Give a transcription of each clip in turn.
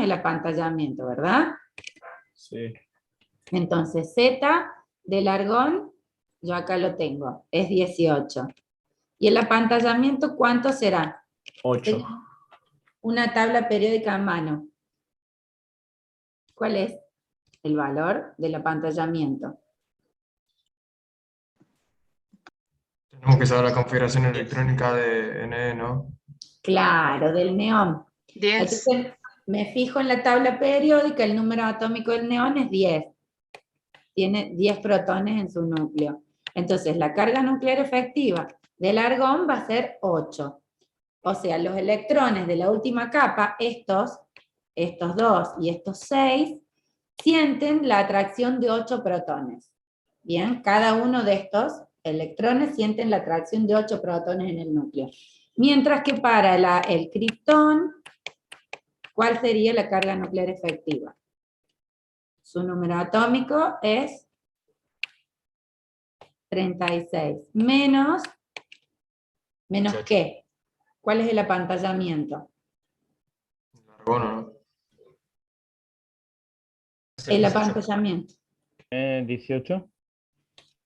el apantallamiento, ¿verdad? Sí. Entonces, Z del argón, yo acá lo tengo, es 18. ¿Y el apantallamiento cuánto será? 8. Tengo una tabla periódica a mano. ¿Cuál es el valor del apantallamiento? Tenemos que saber la configuración electrónica de NE, ¿no? Claro, del neón. 10. Entonces, me fijo en la tabla periódica, el número atómico del neón es 10. Tiene 10 protones en su núcleo. Entonces, la carga nuclear efectiva del argón va a ser 8. O sea, los electrones de la última capa, estos 2 y estos 6, sienten la atracción de 8 protones. Bien, cada uno de estos electrones sienten la atracción de 8 protones en el núcleo. Mientras que para el criptón, ¿cuál sería la carga nuclear efectiva? Su número atómico es 36. ¿Menos qué? ¿Cuál es el apantallamiento? El argono, ¿no? El apantallamiento. 18.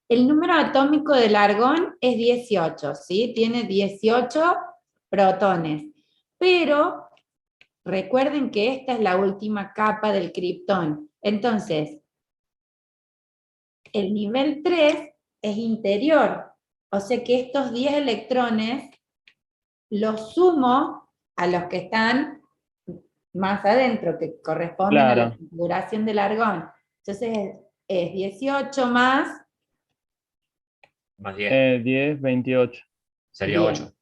El número atómico del argón es 18, ¿sí? Tiene 18 protones. Pero recuerden que esta es la última capa del criptón. Entonces, el nivel 3 es interior. O sea que estos 10 electrones los sumo a los que están más adentro, que corresponden a la Claro. configuración del argón. Entonces, es 18 más Más 10. 10, 28. Sería Bien. 8.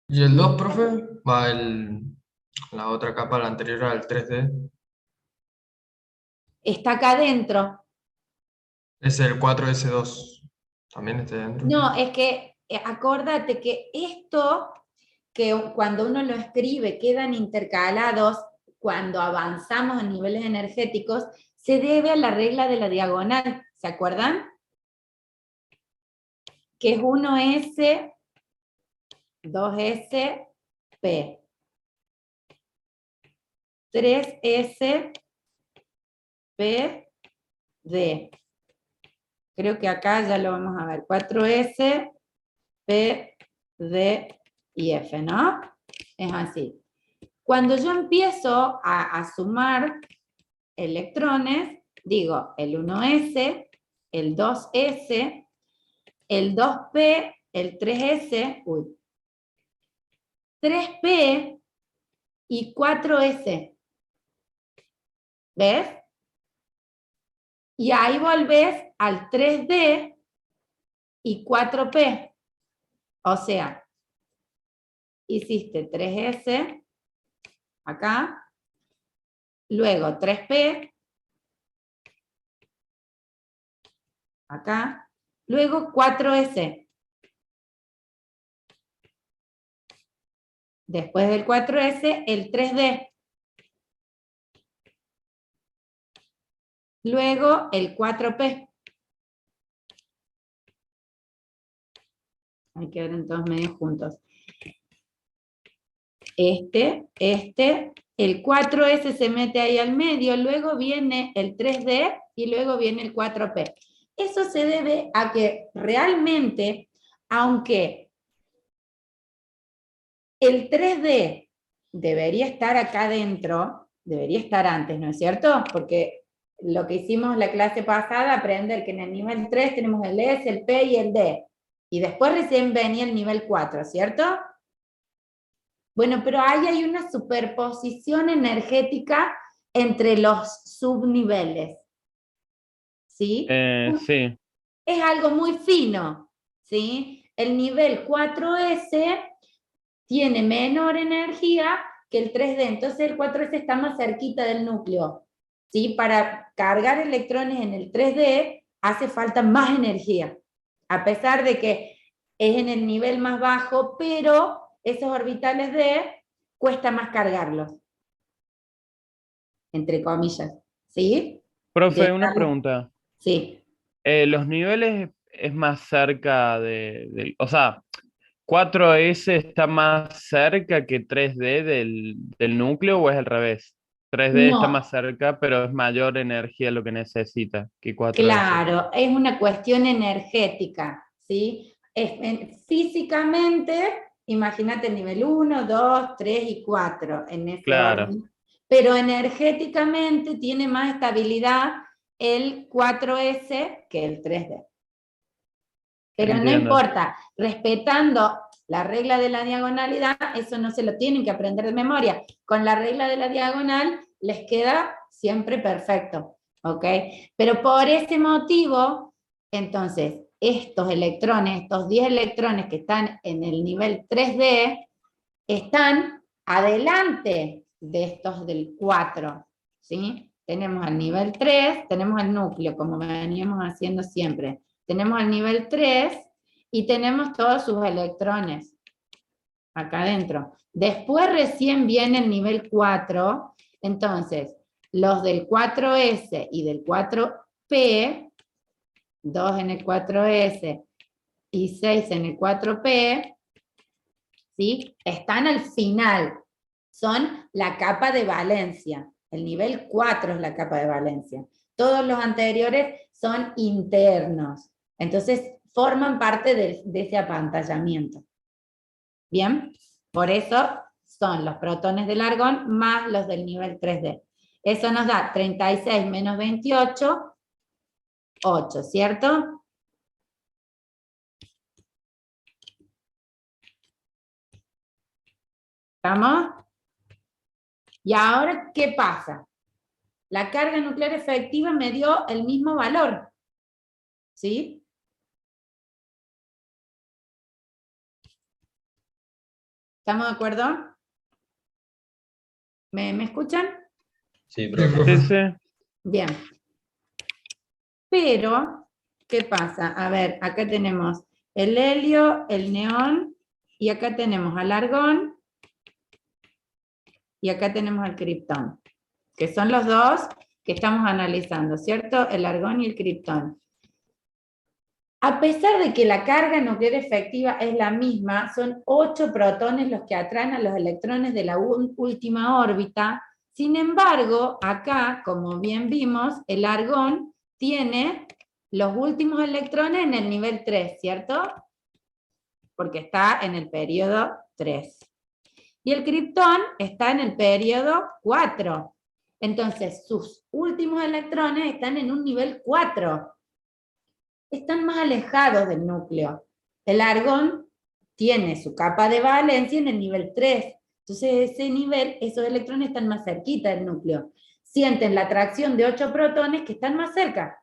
¿Y el 2, profe? Va la otra capa, la anterior al 3D. Está acá adentro. Es el 4S2. ¿También está dentro? No, es que acordate que esto, que cuando uno lo escribe quedan intercalados, cuando avanzamos en niveles energéticos, se debe a la regla de la diagonal, ¿se acuerdan? Que es 1S, 2S, P. 3S, P, D. Creo que acá ya lo vamos a ver. 4S, P, D y F, ¿no? Es así. Cuando yo empiezo a sumar electrones, digo el 1S, el 2S, el 2P, el 3S, 3P y 4S. ¿Ves? Y ahí volvés al 3D y 4P. O sea, hiciste 3S acá, luego 3P acá, luego 4S. Después del 4S, el 3D. Luego el 4P. Hay que ver en todos medios juntos. El 4S se mete ahí al medio, luego viene el 3D y luego viene el 4P. Eso se debe a que realmente, aunque el 3D debería estar acá adentro, debería estar antes, ¿no es cierto? Porque lo que hicimos la clase pasada, aprender que en el nivel 3 tenemos el S, el P y el D. Y después recién venía el nivel 4, ¿cierto? Bueno, pero ahí hay una superposición energética entre los subniveles. ¿Sí? Sí. Es algo muy fino, ¿sí? El nivel 4S tiene menor energía que el 3D, entonces el 4S está más cerquita del núcleo, ¿sí? Para cargar electrones en el 3D hace falta más energía, a pesar de que es en el nivel más bajo, pero esos orbitales D cuesta más cargarlos, entre comillas, ¿sí? Profe, una pregunta. Sí. ¿Los niveles es más cerca o sea, 4S está más cerca que 3D del núcleo o es al revés? 3D está No. más cerca, pero es mayor energía lo que necesita que 4S. Claro, es una cuestión energética, ¿sí? Físicamente, imagínate nivel 1, 2, 3 y 4 en ese Claro. orden. Pero energéticamente tiene más estabilidad el 4S que el 3D. Pero no Entiendo. importa, respetando la regla de la diagonalidad, eso no se lo tienen que aprender de memoria. Con la regla de la diagonal les queda siempre perfecto, ¿ok? Pero por ese motivo, entonces, estos electrones, estos 10 electrones que están en el nivel 3D, están adelante de estos del 4, ¿sí? Tenemos al nivel 3, tenemos el núcleo, como veníamos haciendo siempre. Tenemos el nivel 3 y tenemos todos sus electrones acá adentro. Después recién viene el nivel 4, entonces los del 4S y del 4P, 2 en el 4S y 6 en el 4P, ¿sí? Están al final, son la capa de valencia. El nivel 4 es la capa de valencia. Todos los anteriores son internos. Entonces, forman parte de ese apantallamiento. ¿Bien? Por eso son los protones del argón más los del nivel 3D. Eso nos da 36 menos 28, 8, ¿cierto? ¿Estamos? Y ahora, ¿qué pasa? La carga nuclear efectiva me dio el mismo valor. ¿Sí? ¿Estamos de acuerdo? ¿Me escuchan? Sí, Sí, profe. profe. Sí, sí. Bien. Pero, ¿qué pasa? A ver, acá tenemos el helio, el neón, y acá tenemos al argón, y acá tenemos al criptón, que son los dos que estamos analizando, ¿cierto? El argón y el criptón. A pesar de que la carga nuclear efectiva es la misma, son 8 protones los que atraen a los electrones de la última órbita. Sin embargo, acá, como bien vimos, el argón tiene los últimos electrones en el nivel 3, ¿cierto? Porque está en el periodo 3. Y el criptón está en el periodo 4. Entonces, sus últimos electrones están en un nivel 4. Están más alejados del núcleo. El argón tiene su capa de valencia en el nivel 3. Entonces, ese nivel, esos electrones están más cerquita del núcleo. Sienten la atracción de 8 protones que están más cerca.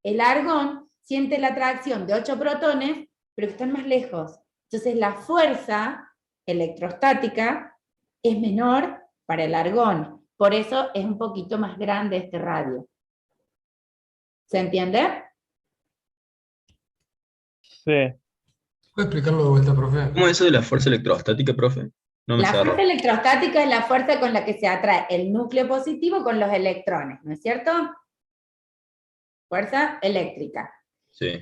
El argón siente la atracción de 8 protones, pero que están más lejos. Entonces, la fuerza electrostática es menor para el argón. Por eso es un poquito más grande este radio. ¿Se entiende? Sí. ¿Puede explicarlo de vuelta, profe? ¿Cómo es eso de la fuerza electrostática, profe? No me La cerró. fuerza electrostática es la fuerza con la que se atrae el núcleo positivo con los electrones, ¿no es cierto? Fuerza eléctrica. Sí.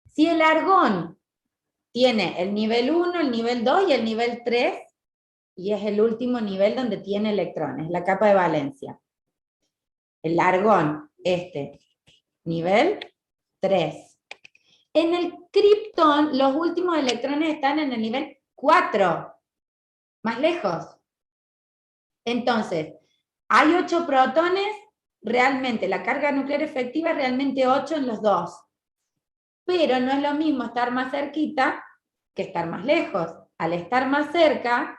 Si el argón tiene el nivel 1, el nivel 2 y el nivel 3, y es el último nivel donde tiene electrones, la capa de valencia. El argón, nivel 3. En el criptón, los últimos electrones están en el nivel 4, más lejos. Entonces, hay 8 protones, realmente la carga nuclear efectiva es realmente 8 en los dos. Pero no es lo mismo estar más cerquita que estar más lejos. Al estar más cerca,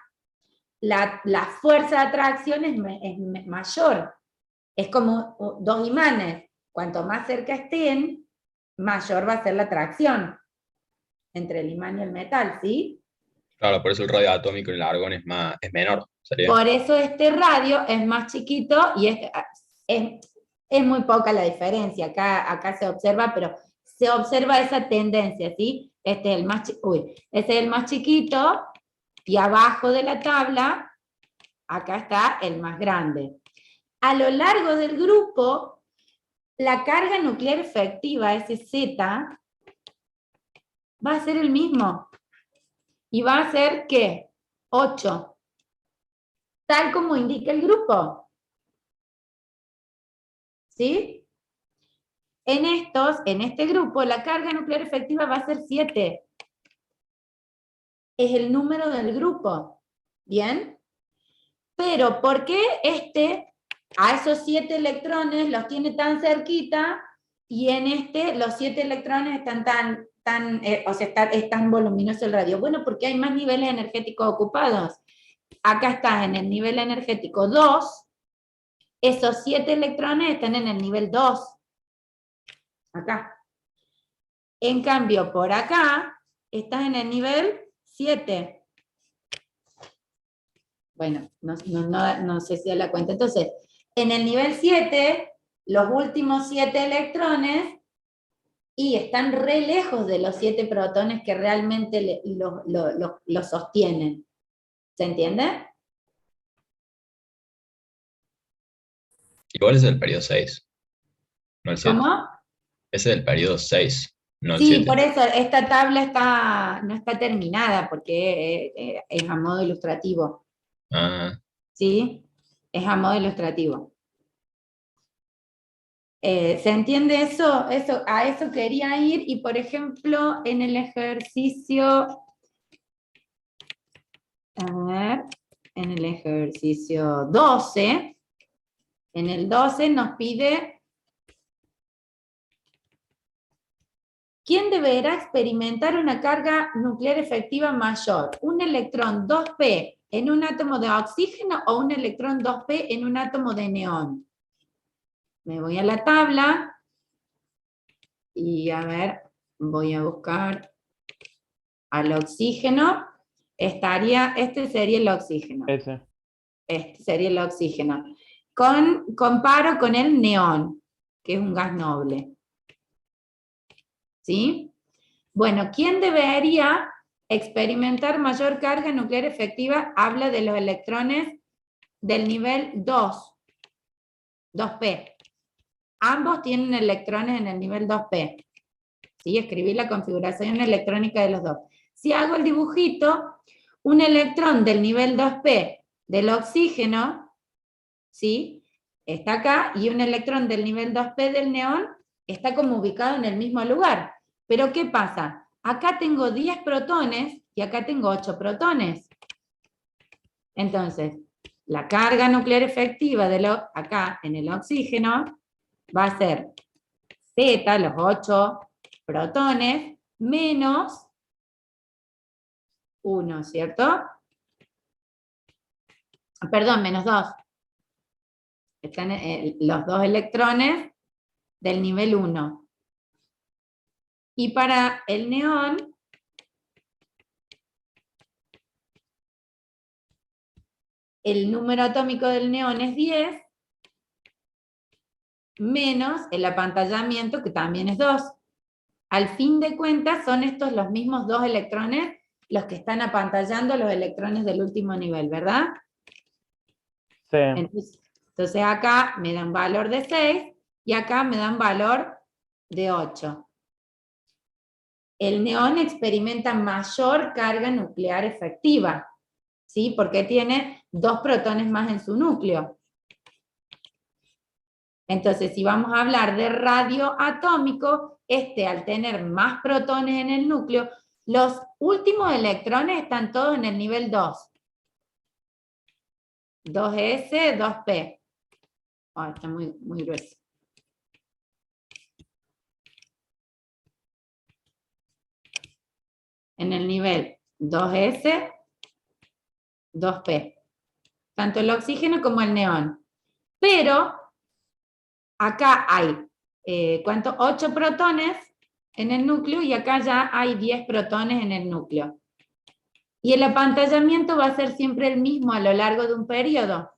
la fuerza de atracción es mayor. Es como 2 imanes. Cuanto más cerca estén, mayor va a ser la atracción entre el imán y el metal, ¿sí? Claro, por eso el radio atómico en el argón es menor. Sería. Por eso este radio es más chiquito y es muy poca la diferencia. Acá se observa, pero se observa esa tendencia, ¿sí? Este es el más chiquito y abajo de la tabla, acá está el más grande. A lo largo del grupo, la carga nuclear efectiva, SZ, va a ser el mismo. Y va a ser, ¿qué? 8. Tal como indica el grupo. ¿sí? En este grupo, la carga nuclear efectiva va a ser 7. Es el número del grupo, ¿bien? Pero, ¿por qué a esos 7 electrones los tiene tan cerquita, y en los 7 electrones están es tan voluminoso el radio? Bueno, porque hay más niveles energéticos ocupados. Acá estás en el nivel energético 2, esos 7 electrones están en el nivel 2. Acá. En cambio, por acá, estás en el nivel 7. Bueno, no sé si da la cuenta. Entonces, en el nivel 7, los últimos 7 electrones, y están re lejos de los 7 protones que realmente lo sostienen. ¿Se entiende? Igual ese es el periodo 6, no el 7. ¿Cómo? Ese es el periodo 6, no el Sí, 7. por eso esta tabla no está terminada, porque es a modo ilustrativo. Ah, ¿Sí? Es a modo ilustrativo. ¿Se entiende eso? A eso quería ir, y por ejemplo, en el ejercicio, a ver, en el ejercicio 12, en el 12 nos pide: ¿quién deberá experimentar una carga nuclear efectiva mayor? ¿Un electrón 2p en un átomo de oxígeno o un electrón 2p en un átomo de neón? Me voy a la tabla y a ver, voy a buscar al oxígeno. Este sería el oxígeno. Ese. Este sería el oxígeno. Comparo con el neón, que es un gas noble. ¿Sí? Bueno, ¿quién debería experimentar mayor carga nuclear efectiva? Habla de los electrones del nivel 2, 2p. Ambos tienen electrones en el nivel 2p. ¿Sí? Escribí la configuración electrónica de los dos. Si hago el dibujito, un electrón del nivel 2p del oxígeno, ¿sí?, está acá, y un electrón del nivel 2p del neón está como ubicado en el mismo lugar. Pero ¿qué pasa? Acá tengo 10 protones y acá tengo 8 protones. Entonces, la carga nuclear efectiva acá en el oxígeno va a ser Z, los 8 protones, menos 1, ¿cierto? Perdón, menos 2. Están los 2 electrones del nivel 1. Y para el neón, el número atómico del neón es 10, menos el apantallamiento, que también es 2. Al fin de cuentas, son estos los mismos 2 electrones los que están apantallando los electrones del último nivel, ¿verdad? Sí. Entonces acá me dan valor de 6 y acá me dan valor de 8. El neón experimenta mayor carga nuclear efectiva, ¿sí? Porque tiene 2 protones más en su núcleo. Entonces, si vamos a hablar de radio atómico, al tener más protones en el núcleo, los últimos electrones están todos en el nivel 2. 2s, 2p. Oh, está muy grueso. En el nivel 2s, 2p. Tanto el oxígeno como el neón. Pero acá hay, 8 protones en el núcleo, y acá ya hay 10 protones en el núcleo. Y el apantallamiento va a ser siempre el mismo a lo largo de un periodo.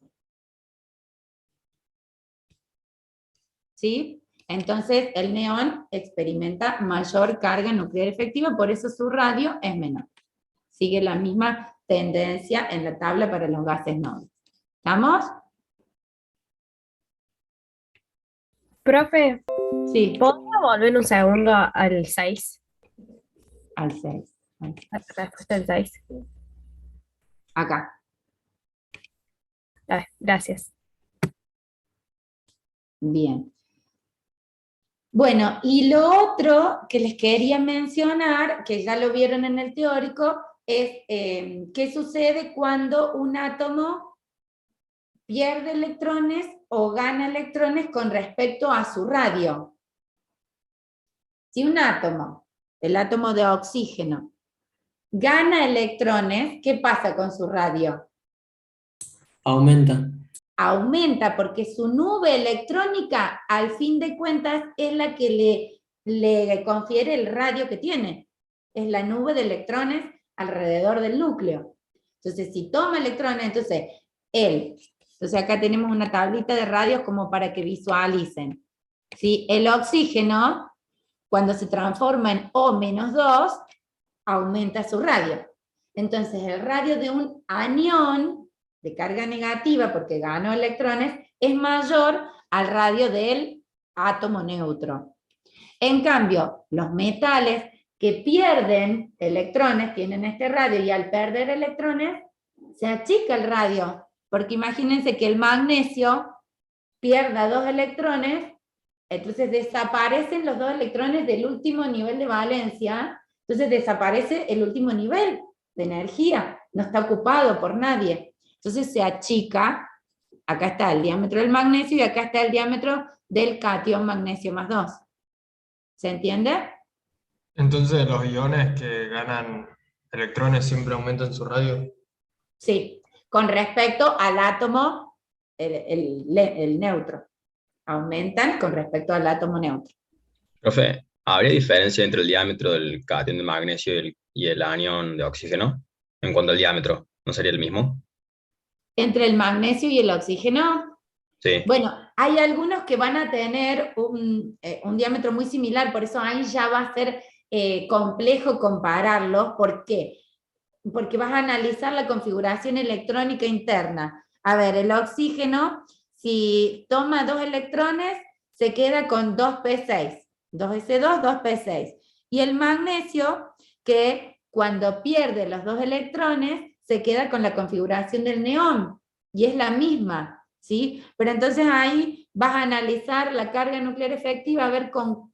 ¿Sí? Entonces el neón experimenta mayor carga nuclear efectiva, por eso su radio es menor. Sigue la misma tendencia en la tabla para los gases nobles. ¿Estamos? Profe, Sí, ¿podría volver un segundo al 6? al 6. A la respuesta del 6. Acá. Gracias. Bien. Bueno, y lo otro que les quería mencionar, que ya lo vieron en el teórico, es qué sucede cuando un átomo pierde electrones o gana electrones con respecto a su radio. Si un átomo, el átomo de oxígeno, gana electrones, ¿qué pasa con su radio? Aumenta. Aumenta porque su nube electrónica, al fin de cuentas, es la que le confiere el radio que tiene. Es la nube de electrones alrededor del núcleo. Entonces, si toma electrones, entonces acá tenemos una tablita de radios como para que visualicen. ¿Sí? El oxígeno, cuando se transforma en O-2, aumenta su radio. Entonces, el radio de un anión de carga negativa, porque ganó electrones, es mayor al radio del átomo neutro. En cambio, los metales que pierden electrones, tienen este radio, y al perder electrones, se achica el radio, porque imagínense que el magnesio pierda 2 electrones, entonces desaparecen los 2 electrones del último nivel de valencia, entonces desaparece el último nivel de energía, no está ocupado por nadie. Entonces se achica, acá está el diámetro del magnesio y acá está el diámetro del catión magnesio más 2. ¿Se entiende? Entonces los iones que ganan electrones siempre aumentan su radio. Sí, con respecto al átomo, el neutro. Aumentan con respecto al átomo neutro. Profe, ¿habría diferencia entre el diámetro del catión de magnesio y el anión de oxígeno? En cuanto al diámetro, ¿no sería el mismo? Entre el magnesio y el oxígeno, Sí. bueno, hay algunos que van a tener un diámetro muy similar, por eso ahí ya va a ser complejo compararlos. ¿Por qué? Porque vas a analizar la configuración electrónica interna. A ver, el oxígeno, si toma 2 electrones, se queda con 2p6, 2s2, 2p6. Y el magnesio, que cuando pierde los 2 electrones, se queda con la configuración del neón, y es la misma, ¿sí? Pero entonces ahí vas a analizar la carga nuclear efectiva, a ver con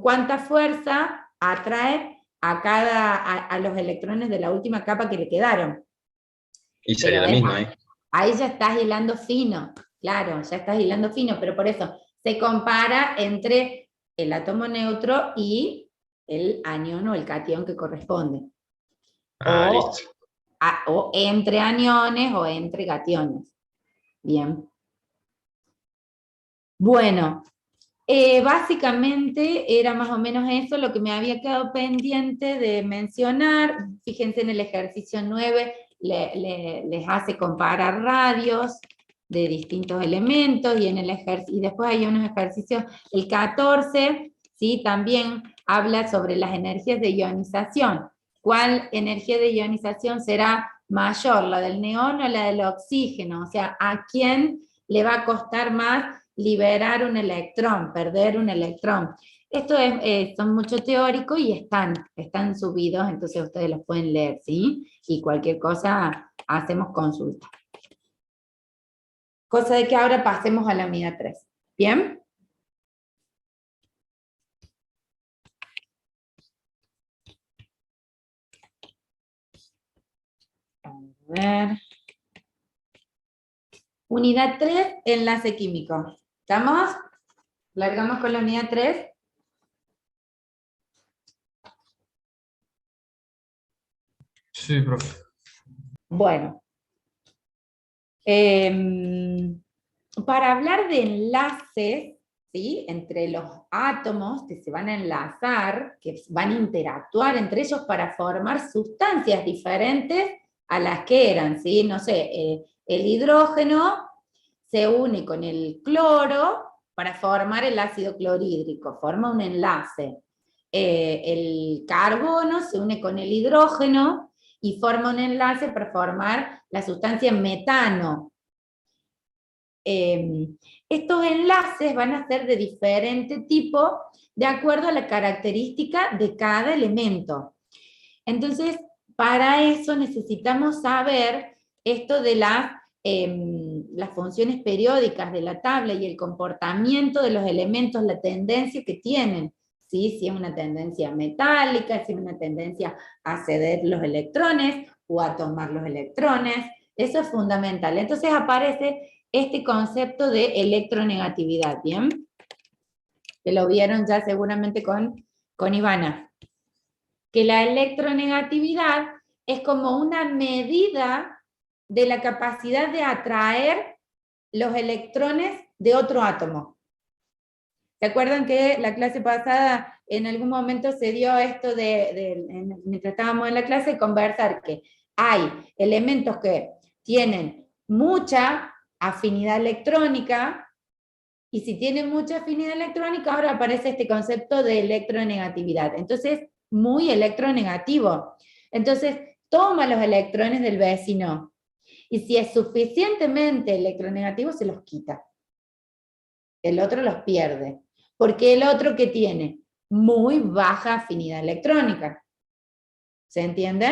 cuánta fuerza atrae a los electrones de la última capa que le quedaron. Y sería Pero la misma, ¿eh? ahí ya estás hilando fino, claro, ya estás hilando fino, pero por eso se compara entre el átomo neutro y el anión o el catión que corresponde. Ah, O, listo. o entre aniones o entre cationes. Bien. Bueno, básicamente era más o menos eso lo que me había quedado pendiente de mencionar. Fíjense en el ejercicio 9, les hace comparar radios de distintos elementos, y después hay unos ejercicios, el 14, ¿sí? También habla sobre las energías de ionización. ¿Cuál energía de ionización será mayor, la del neón o la del oxígeno? O sea, ¿a quién le va a costar más liberar un electrón, perder un electrón? Esto son mucho teórico y están subidos, entonces ustedes los pueden leer, ¿sí? Y cualquier cosa hacemos consulta. Cosa de que ahora pasemos a la unidad 3. ¿Bien? A ver. Unidad 3, enlace químico. ¿Estamos? ¿Largamos con la unidad 3? Sí, profe. Bueno. Para hablar de enlaces, ¿sí? Entre los átomos que se van a enlazar, que van a interactuar entre ellos para formar sustancias diferentes a las que eran, ¿sí? No sé, el hidrógeno se une con el cloro para formar el ácido clorhídrico, forma un enlace. El carbono se une con el hidrógeno y forma un enlace para formar la sustancia metano. Estos enlaces van a ser de diferente tipo de acuerdo a la característica de cada elemento. Entonces, para eso necesitamos saber esto de las funciones periódicas de la tabla y el comportamiento de los elementos, la tendencia que tienen, ¿sí? Si es una tendencia metálica, si es una tendencia a ceder los electrones o a tomar los electrones, eso es fundamental. Entonces aparece este concepto de electronegatividad, ¿bien? Que lo vieron ya seguramente con Ivana. Que la electronegatividad es como una medida de la capacidad de atraer los electrones de otro átomo. ¿Se acuerdan que la clase pasada en algún momento se dio esto mientras estábamos en la clase, conversar que hay elementos que tienen mucha afinidad electrónica, y si tienen mucha afinidad electrónica, ahora aparece este concepto de electronegatividad. Entonces, muy electronegativo. Entonces, toma los electrones del vecino, y si es suficientemente electronegativo, se los quita. El otro los pierde. Porque el otro que tiene muy baja afinidad electrónica. ¿Se entiende?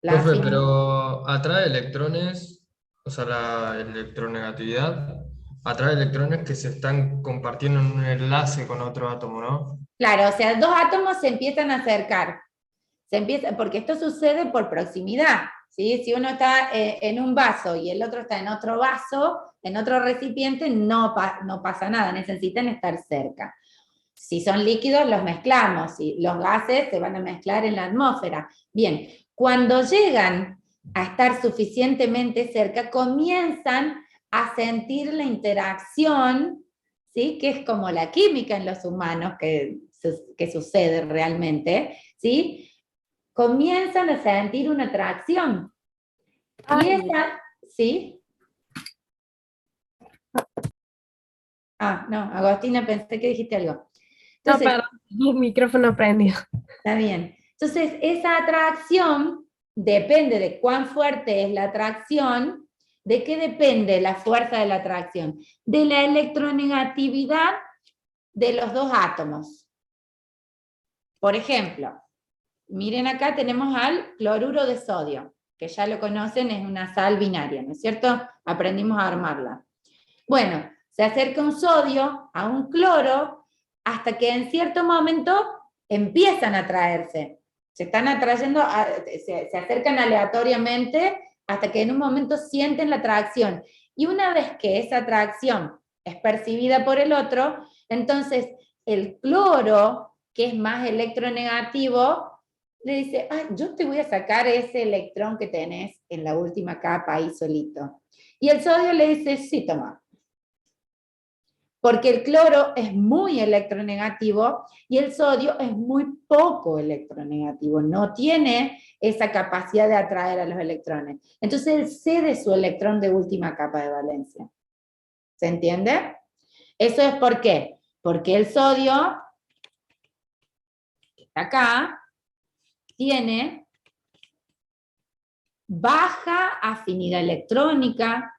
La Profe, afinidad. pero atrae electrones, o sea, la electronegatividad atrae electrones que se están compartiendo en un enlace con otro átomo, ¿no? Claro, o sea, dos átomos se empiezan a acercar. Porque esto sucede por proximidad, ¿sí? Si uno está en un vaso y el otro está en otro vaso, en otro recipiente, no pasa nada, necesitan estar cerca. Si son líquidos, los mezclamos, y los gases se van a mezclar en la atmósfera. Bien, cuando llegan a estar suficientemente cerca, comienzan a sentir la interacción, ¿sí? Que es como la química en los humanos, que sucede realmente, ¿sí? Comienzan a sentir una atracción. Y esa, ¿sí? Ah, no, Agostina, pensé que dijiste algo. No, Entonces, perdón, mi micrófono prendido. está bien. Entonces, esa atracción depende de cuán fuerte es la atracción. ¿De qué depende la fuerza de la atracción? De la electronegatividad de los dos átomos. Por ejemplo, miren acá tenemos al cloruro de sodio, que ya lo conocen, es una sal binaria, ¿no es cierto? Aprendimos a armarla. Bueno, se acerca un sodio a un cloro hasta que en cierto momento empiezan a atraerse. Se están atrayendo, se acercan aleatoriamente hasta que en un momento sienten la atracción. Y una vez que esa atracción es percibida por el otro, entonces el cloro, que es más electronegativo, le dice, yo te voy a sacar ese electrón que tenés en la última capa ahí solito. Y el sodio le dice, sí, toma. Porque el cloro es muy electronegativo y el sodio es muy poco electronegativo, no tiene esa capacidad de atraer a los electrones. Entonces él cede su electrón de última capa de valencia. ¿Se entiende? ¿Eso es por qué? Porque el sodio, que está acá, tiene baja afinidad electrónica,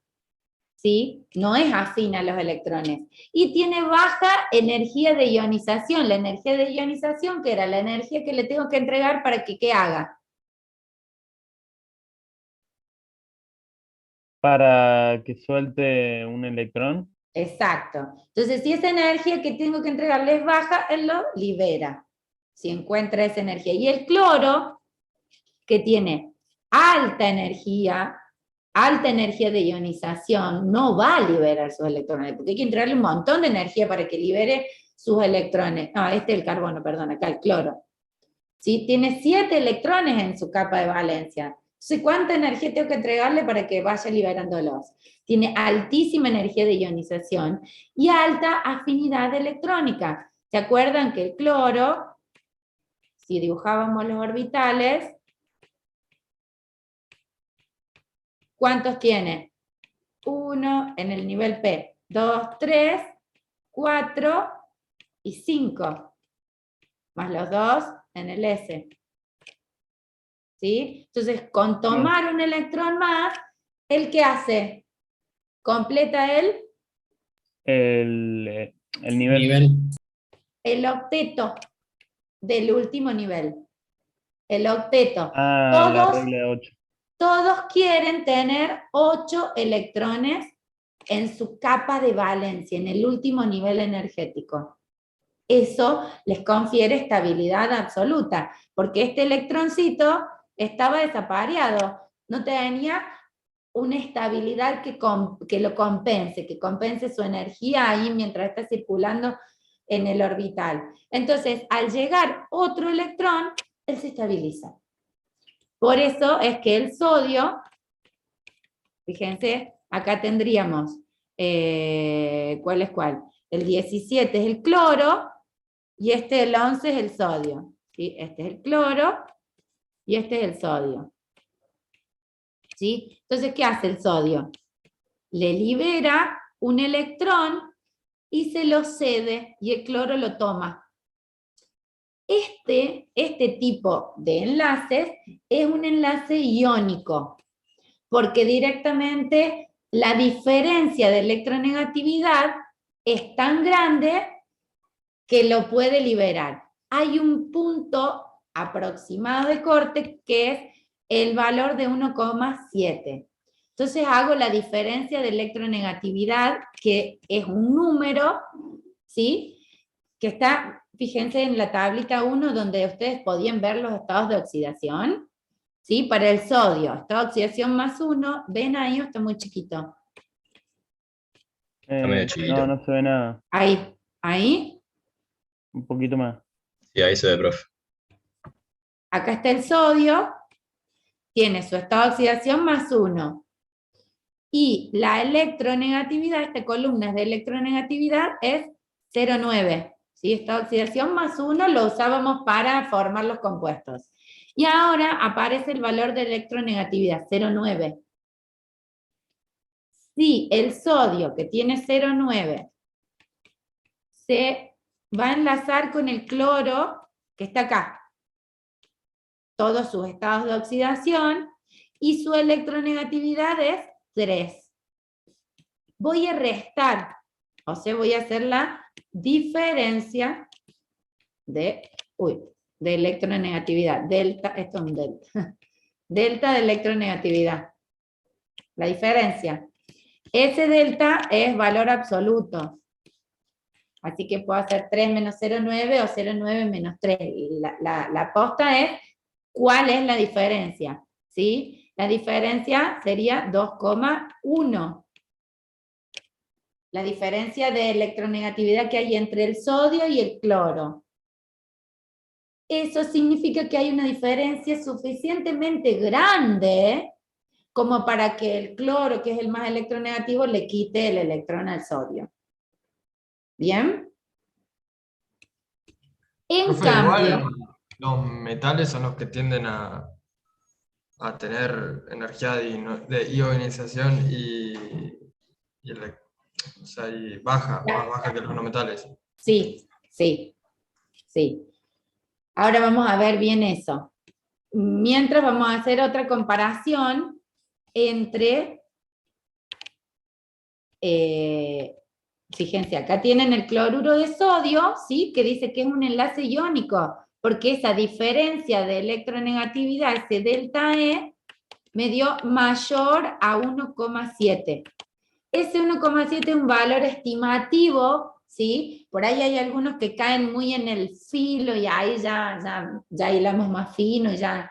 ¿sí? No es afín a los electrones. Y tiene baja energía de ionización. La energía de ionización, que era la energía que le tengo que entregar para que, ¿qué haga? Para que suelte un electrón. Exacto. Entonces, si esa energía que tengo que entregarle es baja, él lo libera. Si encuentra esa energía. Y el cloro, que tiene alta energía de ionización, no va a liberar sus electrones, porque hay que entregarle un montón de energía para que libere sus electrones. No, este es el carbono, perdón, acá el cloro. ¿Sí? Tiene 7 electrones en su capa de valencia. Entonces, ¿cuánta energía tengo que entregarle para que vaya liberándolos? Tiene altísima energía de ionización y alta afinidad electrónica. ¿Se acuerdan que el cloro, si dibujábamos los orbitales, ¿cuántos tiene? 1 en el nivel P, 2, 3, 4 y 5, más los 2 en el S. ¿Sí? Entonces, con tomar un electrón más, ¿el qué hace? Completa El nivel. Nivel. el octeto del último nivel. El octeto. Ah, la Todos regla de 8. todos quieren tener 8 electrones en su capa de valencia, en el último nivel energético. Eso les confiere estabilidad absoluta, porque este electroncito estaba desapareado, no tenía una estabilidad que lo compense, que compense su energía ahí mientras está circulando en el orbital. Entonces, al llegar otro electrón, él se estabiliza. Por eso es que el sodio, fíjense, acá tendríamos, ¿cuál es cuál? El 17 es el cloro, y el 11 es el sodio. ¿Sí? Este es el cloro, y este es el sodio. ¿Sí? Entonces, ¿qué hace el sodio? Le libera un electrón y se lo cede, y el cloro lo toma. Este tipo de enlaces es un enlace iónico, porque directamente la diferencia de electronegatividad es tan grande que lo puede liberar. Hay un punto aproximado de corte que es el valor de 1,7. Entonces hago la diferencia de electronegatividad, que es un número, ¿sí? Que está, fíjense en la tablita 1, donde ustedes podían ver los estados de oxidación, ¿sí? Para el sodio, estado de oxidación más 1, ¿ven ahí o está muy chiquito? Está medio chiquito. No se ve nada. Ahí, Un poquito más. Sí, ahí se ve, profe. acá está el sodio, tiene su estado de oxidación más 1. Y la electronegatividad, esta columna de electronegatividad es 0,9. ¿Sí? Esta oxidación más 1 lo usábamos para formar los compuestos. Y ahora aparece el valor de electronegatividad, 0,9. Si el sodio, que tiene 0,9, se va a enlazar con el cloro, que está acá, todos sus estados de oxidación, y su electronegatividad es 3. Voy a restar, o sea, voy a hacer la diferencia de electronegatividad. Delta, esto es un delta. Delta de electronegatividad. La diferencia. Ese delta es valor absoluto. Así que puedo hacer 3 menos 0,9 o 0,9 menos 3. La posta es cuál es la diferencia. ¿Sí? La diferencia sería 2,1. La diferencia de electronegatividad que hay entre el sodio y el cloro. Eso significa que hay una diferencia suficientemente grande como para que el cloro, que es el más electronegativo, le quite el electrón al sodio. ¿Bien? En Profe, cambio, igual los metales son los que tienden a tener energía de ionización o sea, y baja, más baja que los no metales. sí. Ahora vamos a ver bien eso. Mientras vamos a hacer otra comparación entre, fíjense, acá tienen el cloruro de sodio, ¿sí? Que dice que es un enlace iónico, porque esa diferencia de electronegatividad, ese delta E, me dio mayor a 1,7. Ese 1,7 es un valor estimativo, ¿sí? Por ahí hay algunos que caen muy en el filo y ahí ya hilamos más fino y ya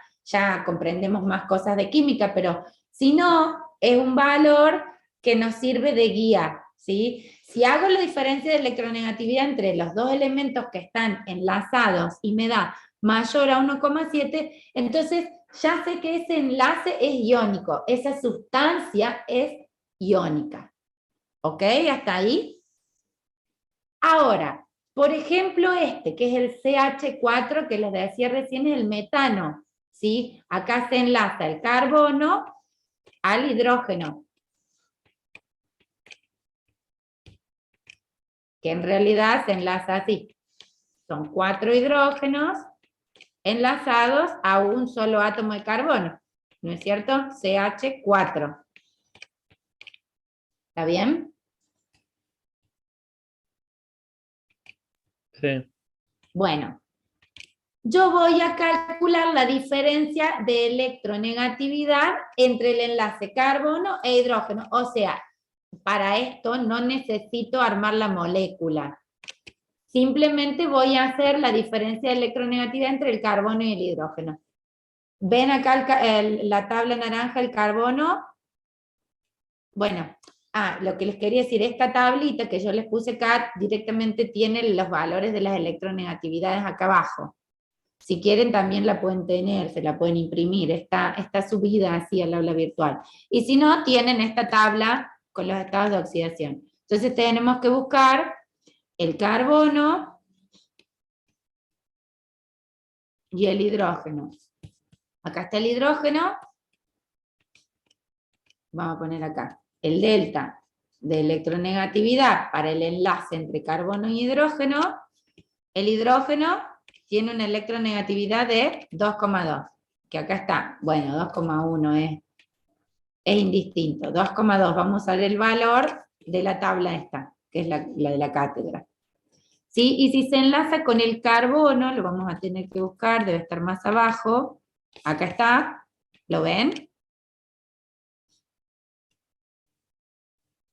comprendemos más cosas de química, pero si no, es un valor que nos sirve de guía, ¿sí? Si hago la diferencia de electronegatividad entre los dos elementos que están enlazados y me da mayor a 1,7, entonces ya sé que ese enlace es iónico, esa sustancia es iónica. ¿Ok? ¿Hasta ahí? Ahora, por ejemplo que es el CH4, que les decía recién, es el metano. ¿Sí? Acá se enlaza el carbono al hidrógeno. Que en realidad se enlaza así. Son 4 hidrógenos enlazados a un solo átomo de carbono. ¿No es cierto? CH4. ¿Está bien? Sí. Bueno, yo voy a calcular la diferencia de electronegatividad entre el enlace carbono e hidrógeno. O sea, para esto no necesito armar la molécula. Simplemente voy a hacer la diferencia de electronegatividad entre el carbono y el hidrógeno. ¿Ven acá la tabla naranja, el carbono? Bueno, lo que les quería decir, esta tablita que yo les puse acá directamente tiene los valores de las electronegatividades acá abajo. Si quieren también la pueden tener, se la pueden imprimir, está subida así al aula virtual. Y si no, tienen esta tabla con los estados de oxidación. Entonces tenemos que buscar el carbono y el hidrógeno. Acá está el hidrógeno. Vamos a poner acá el delta de electronegatividad para el enlace entre carbono y hidrógeno. El hidrógeno tiene una electronegatividad de 2,2, que acá está, bueno, 2,1 es indistinto, 2,2, vamos a usar el valor de la tabla esta, que es la de la cátedra. ¿Sí? Y si se enlaza con el carbono, lo vamos a tener que buscar, debe estar más abajo, acá está, ¿lo ven?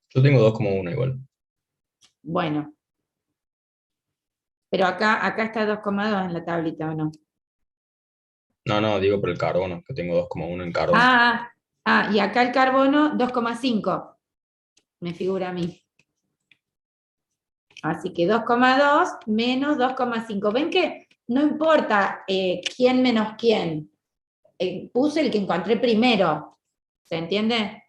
Yo tengo 2,1 igual. Bueno. Pero acá está 2,2 en la tablita, ¿o no? No, digo por el carbono, que tengo 2,1 en carbono. Y acá el carbono 2,5. Me figura a mí. Así que 2,2 menos 2,5. ¿Ven que no importa quién menos quién? Puse el que encontré primero. ¿Se entiende?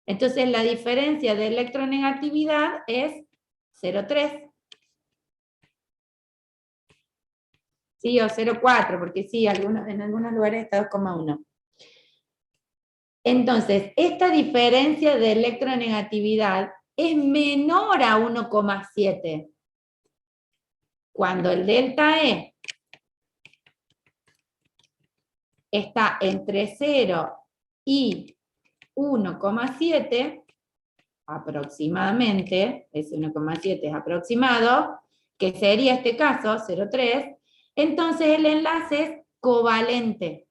Entonces la diferencia de electronegatividad es 0,3. Sí, o 0,4, porque sí, en algunos lugares está 2,1. Entonces, esta diferencia de electronegatividad es menor a 1,7. Cuando el delta E está entre 0 y 1,7, aproximadamente, ese 1,7 es aproximado, que sería este caso, 0,3, entonces el enlace es covalente.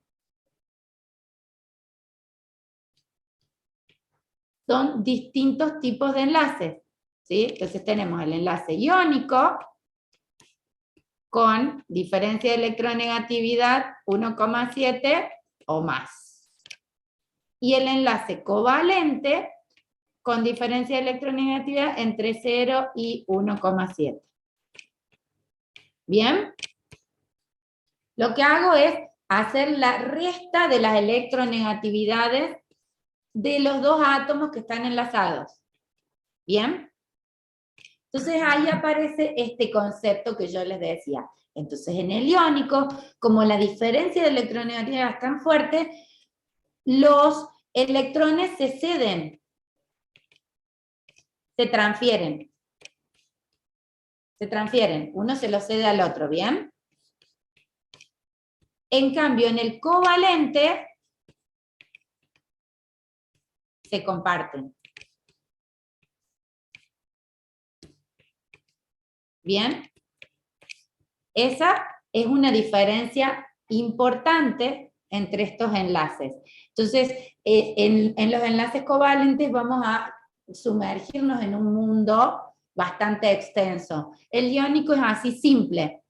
Son distintos tipos de enlaces, ¿sí? Entonces tenemos el enlace iónico con diferencia de electronegatividad 1,7 o más. Y el enlace covalente con diferencia de electronegatividad entre 0 y 1,7. ¿Bien? Lo que hago es hacer la resta de las electronegatividades de los dos átomos que están enlazados. ¿Bien? Entonces ahí aparece este concepto que yo les decía. Entonces en el iónico, como la diferencia de electronegatividad es tan fuerte, los electrones se ceden, se transfieren. Uno se lo cede al otro, ¿bien? En cambio, en el covalente se comparten. ¿Bien? Esa es una diferencia importante entre estos enlaces. Entonces, en los enlaces covalentes vamos a sumergirnos en un mundo bastante extenso. El iónico es así simple.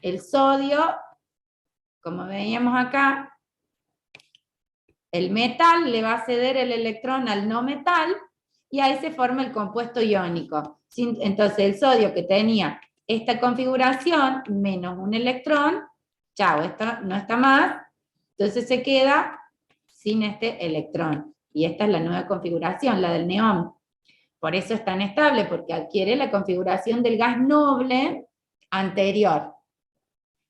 El sodio, como veíamos acá, el metal le va a ceder el electrón al no metal y ahí se forma el compuesto iónico. Entonces el sodio que tenía esta configuración menos un electrón, chao, esto no está más, entonces se queda sin este electrón. Y esta es la nueva configuración, la del neón. Por eso es tan estable, porque adquiere la configuración del gas noble anterior.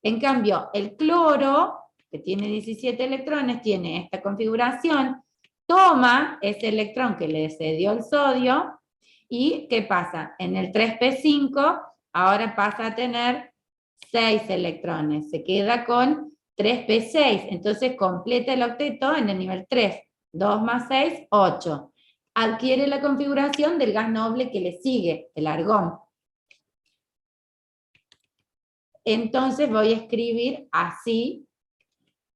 En cambio, el cloro, que tiene 17 electrones, tiene esta configuración, toma ese electrón que le cedió el sodio, y ¿qué pasa? En el 3p5, ahora pasa a tener 6 electrones, se queda con 3p6, entonces completa el octeto en el nivel 3, 2 más 6, 8. Adquiere la configuración del gas noble que le sigue, el argón. entonces voy a escribir así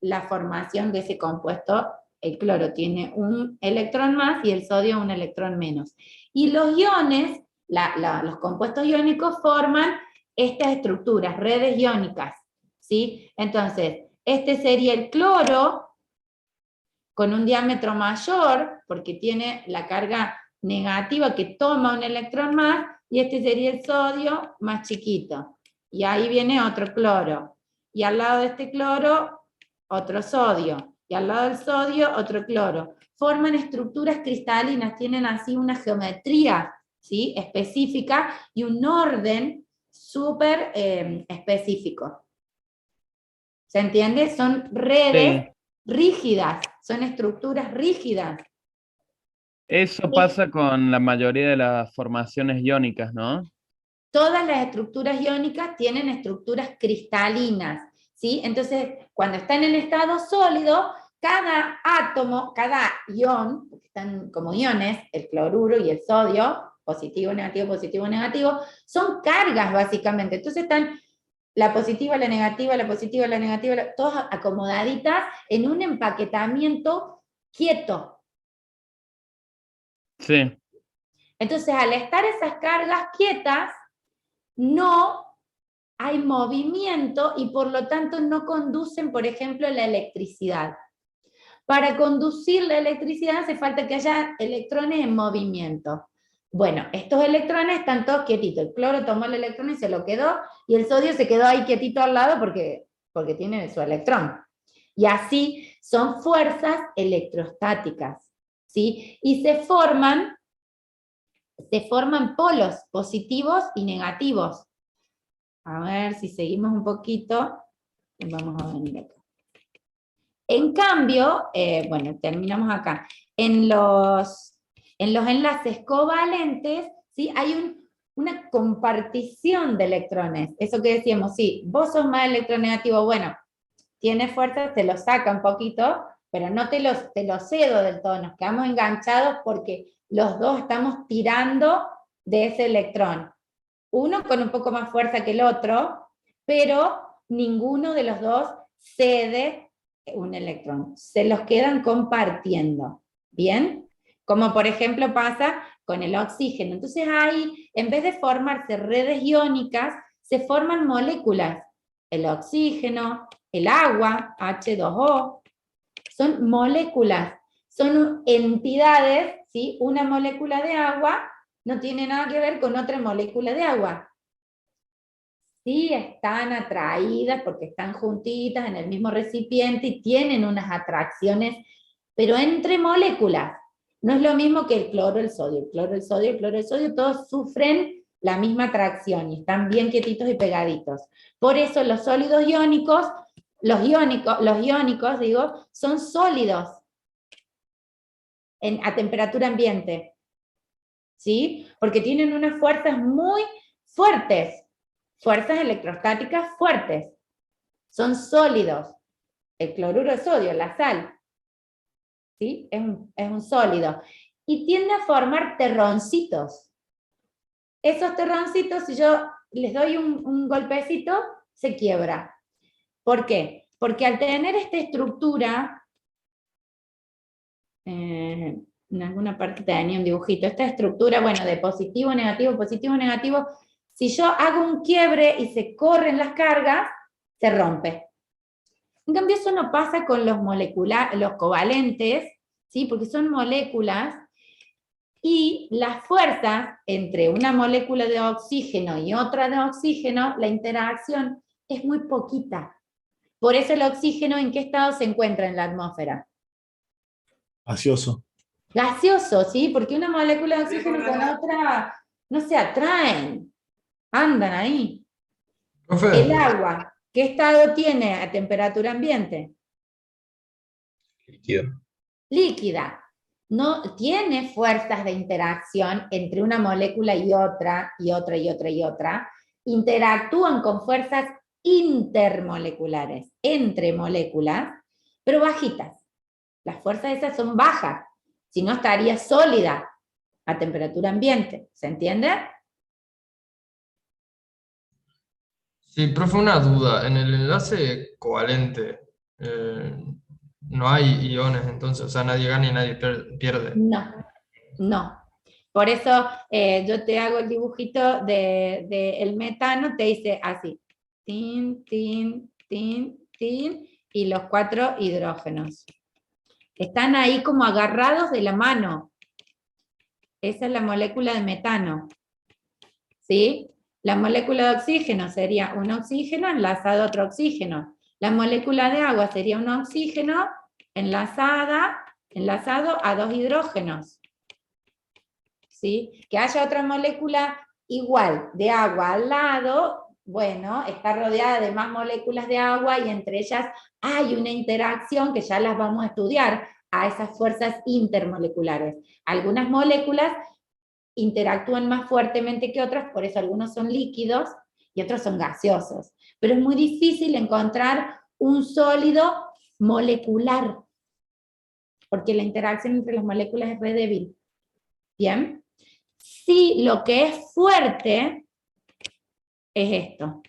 la formación de ese compuesto. El cloro tiene un electrón más y el sodio un electrón menos. Y los iones, los compuestos iónicos forman estas estructuras, redes iónicas, ¿sí? Entonces, este sería el cloro con un diámetro mayor, porque tiene la carga negativa que toma un electrón más, y este sería el sodio más chiquito. Y ahí viene otro cloro. Y al lado de este cloro, otro sodio. Y al lado del sodio, otro cloro. Forman estructuras cristalinas, tienen así una geometría, ¿sí?, específica y un orden súper específico. ¿Se entiende? Son redes rígidas, son estructuras rígidas. Eso pasa con la mayoría de las formaciones iónicas, ¿no? Todas las estructuras iónicas tienen estructuras cristalinas, ¿sí? Entonces, cuando están en estado sólido, cada átomo, cada ion, porque están como iones, el cloruro y el sodio, positivo, negativo, son cargas básicamente. Entonces están la positiva, la negativa, todas acomodaditas en un empaquetamiento quieto. Sí. Entonces, al estar esas cargas quietas, no hay movimiento y por lo tanto no conducen, por ejemplo, la electricidad. Para conducir la electricidad hace falta que haya electrones en movimiento. Bueno, estos electrones están todos quietitos. El cloro tomó el electrón y se lo quedó, y el sodio se quedó ahí quietito al lado porque tiene su electrón. Y así son fuerzas electrostáticas, ¿sí? Y se forman polos positivos y negativos. A ver si seguimos un poquito. Vamos a venir acá. En cambio, bueno, terminamos acá. En los enlaces covalentes, ¿sí?, hay una compartición de electrones. Eso que decíamos, sí, vos sos más electronegativo, bueno, tiene fuerza, te lo saca un poquito, pero no te lo cedo del todo, nos quedamos enganchados porque los dos estamos tirando de ese electrón. Uno con un poco más fuerza que el otro, pero ninguno de los dos cede un electrón. Se los quedan compartiendo, ¿bien? Como por ejemplo pasa con el oxígeno. Entonces ahí, en vez de formarse redes iónicas, se forman moléculas. El oxígeno, el agua, H2O, son moléculas, son entidades, ¿sí? Una molécula de agua no tiene nada que ver con otra molécula de agua. Sí están atraídas porque están juntitas en el mismo recipiente y tienen unas atracciones, pero entre moléculas. No es lo mismo que el cloro, el sodio. El cloro, el sodio, el cloro, el sodio, todos sufren la misma atracción y están bien quietitos y pegaditos. Por eso los sólidos iónicos, los iónicos, digo, son sólidos a temperatura ambiente. ¿Sí? Porque tienen unas fuerzas muy fuertes, fuerzas electrostáticas fuertes. Son sólidos. El cloruro de sodio, la sal, ¿sí?, es un sólido. Y tiende a formar terroncitos. Esos terroncitos, si yo les doy un golpecito, se quiebra. ¿Por qué? Porque al tener esta estructura, en alguna parte tenía un dibujito, esta estructura, bueno, de positivo, negativo, si yo hago un quiebre y se corren las cargas, se rompe. En cambio, eso no pasa con los covalentes, ¿sí?, porque son moléculas, y las fuerzas entre una molécula de oxígeno y otra de oxígeno, la interacción es muy poquita. Por eso el oxígeno, ¿en qué estado se encuentra en la atmósfera? Gaseoso. Gaseoso, ¿sí? Porque una molécula de oxígeno con otra no se atraen, andan ahí. Profe, El agua, ¿qué estado tiene a temperatura ambiente? Líquido. Líquida. No tiene fuerzas de interacción entre una molécula y otra, y otra, y otra, y otra. Interactúan con fuerzas intermoleculares, entre moléculas, pero bajitas. Las fuerzas esas son bajas, si no estaría sólida a temperatura ambiente. ¿Se entiende? Sí, profe, una duda. En el enlace covalente no hay iones, entonces, o sea, nadie gana y nadie pierde. No, no. Por eso yo te hago el dibujito de el metano, te dice así, tin, tin, tin, tin, y los 4 hidrógenos. Están ahí como agarrados de la mano. Esa es la molécula de metano. ¿Sí? La molécula de oxígeno sería un oxígeno enlazado a otro oxígeno. La molécula de agua sería un oxígeno enlazado a 2 hidrógenos. ¿Sí? Que haya otra molécula igual de agua al lado, bueno, está rodeada de más moléculas de agua y entre ellas hay una interacción que ya las vamos a estudiar, a esas fuerzas intermoleculares. Algunas moléculas interactúan más fuertemente que otras, por eso algunos son líquidos y otros son gaseosos. Pero es muy difícil encontrar un sólido molecular, porque la interacción entre las moléculas es re débil. ¿Bien? Sí, lo que es fuerte es esto.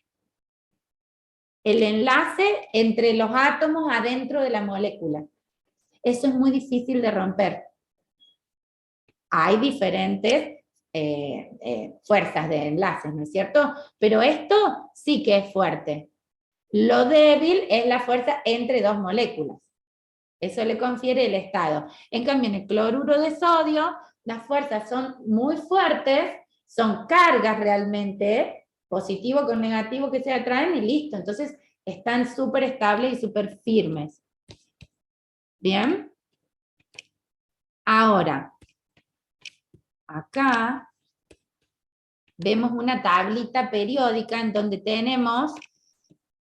El enlace entre los átomos adentro de la molécula. Eso es muy difícil de romper. Hay diferentes fuerzas de enlaces, ¿no es cierto? Pero esto sí que es fuerte. Lo débil es la fuerza entre dos moléculas. Eso le confiere el estado. En cambio, en el cloruro de sodio, las fuerzas son muy fuertes, son cargas realmente, positivo con negativo que se atraen y listo. Entonces, están súper estables y súper firmes. ¿Bien? Ahora, acá vemos una tablita periódica en donde tenemos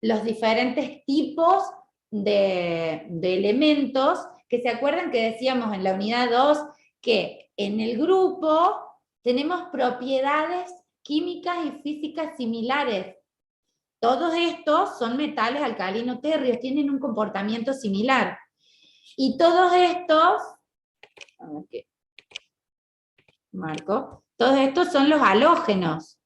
los diferentes tipos de elementos, que se acuerdan que decíamos en la unidad 2 que en el grupo tenemos propiedades químicas y físicas similares. Todos estos son metales alcalino-térreos, tienen un comportamiento similar. Y todos estos, a ver qué marco, todos estos son los halógenos.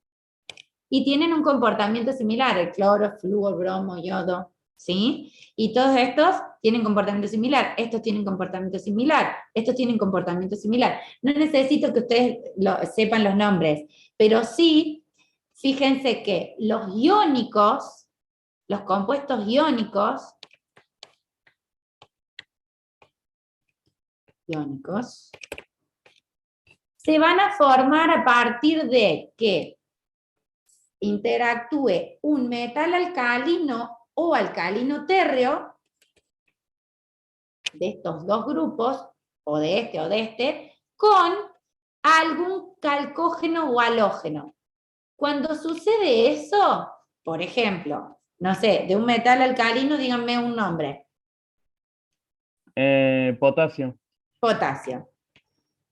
Y tienen un comportamiento similar, el cloro, flúor, bromo, yodo, ¿sí? Y todos estos tienen comportamiento similar, estos tienen comportamiento similar, estos tienen comportamiento similar. No necesito que ustedes sepan los nombres, pero sí, fíjense que los iónicos, los compuestos iónicos, se van a formar a partir de que interactúe un metal alcalino o alcalino térreo de estos dos grupos, o de este, con algún calcógeno o halógeno. Cuando sucede eso, por ejemplo, no sé, de un metal alcalino, díganme un nombre. Potasio. Potasio.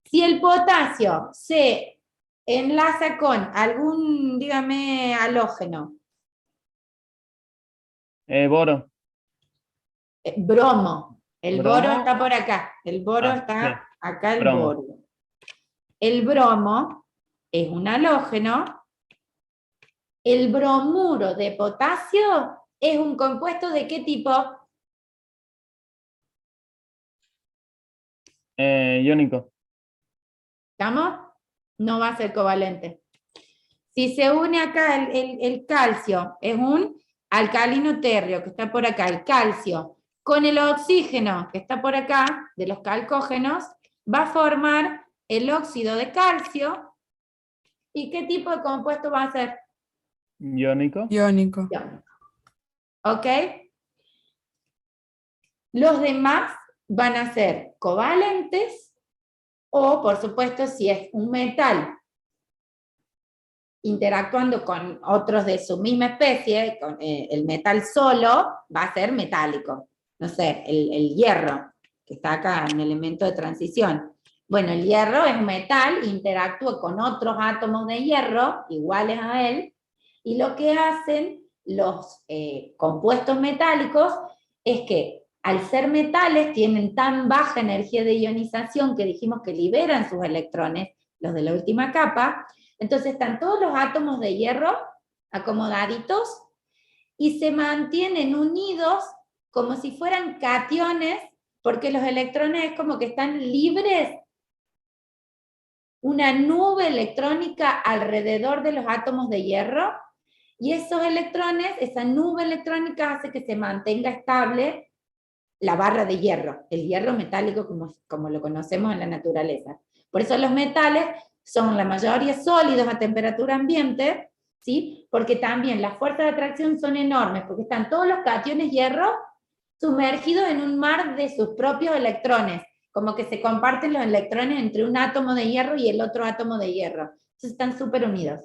Si el potasio se enlaza con algún, dígame, halógeno. Boro. Bromo. El ¿Bromo? boro está por acá. El boro está sí. acá, el Bromo. boro. El bromo es un halógeno. El bromuro de potasio es un compuesto ¿de qué tipo? Iónico. ¿Estamos? No va a ser covalente. Si se une acá el calcio, es un alcalino térreo que está por acá, el calcio, con el oxígeno que está por acá, de los calcógenos, va a formar el óxido de calcio. ¿Y qué tipo de compuesto va a ser? Iónico. Iónico. ¿Ok? Los demás van a ser covalentes o, por supuesto, si es un metal interactuando con otros de su misma especie, con el metal solo, va a ser metálico. No sé, el hierro, que está acá, un elemento de transición. Bueno, el hierro es un metal, interactúa con otros átomos de hierro, iguales a él, y lo que hacen los compuestos metálicos es que al ser metales tienen tan baja energía de ionización que dijimos que liberan sus electrones, los de la última capa. Entonces están todos los átomos de hierro acomodaditos y se mantienen unidos como si fueran cationes, porque los electrones es como que están libres, una nube electrónica alrededor de los átomos de hierro, y esos electrones, esa nube electrónica hace que se mantenga estable la barra de hierro, el hierro metálico como lo conocemos en la naturaleza. Por eso los metales son la mayoría sólidos a temperatura ambiente, ¿sí? Porque también las fuerzas de atracción son enormes, porque están todos los cationes hierro sumergidos en un mar de sus propios electrones, como que se comparten los electrones entre un átomo de hierro y el otro átomo de hierro. Entonces están súper unidos.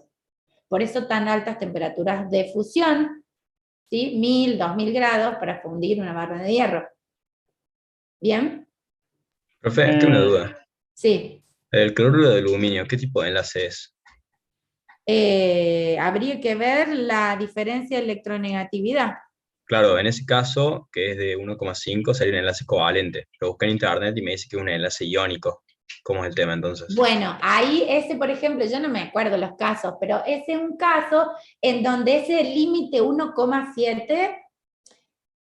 Por eso tan altas temperaturas de fusión, ¿sí? 1000, 2000 grados para fundir una barra de hierro. ¿Bien? Profe, tengo una duda. Sí. El cloruro de aluminio, ¿qué tipo de enlace es? Habría que ver la diferencia de electronegatividad. Claro, en ese caso, que es de 1,5, sería un enlace covalente. Lo busqué en internet y me dice que es un enlace iónico. ¿Cómo es el tema entonces? Bueno, ahí ese, por ejemplo, yo no me acuerdo los casos, pero ese es un caso en donde ese límite 1,7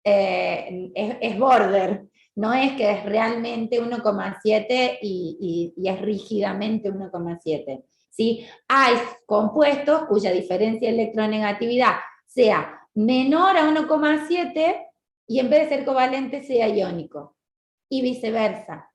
es border, no es que es realmente 1,7 y es rígidamente 1,7. ¿Sí? Hay compuestos cuya diferencia de electronegatividad sea menor a 1,7 y en vez de ser covalente sea iónico, y viceversa.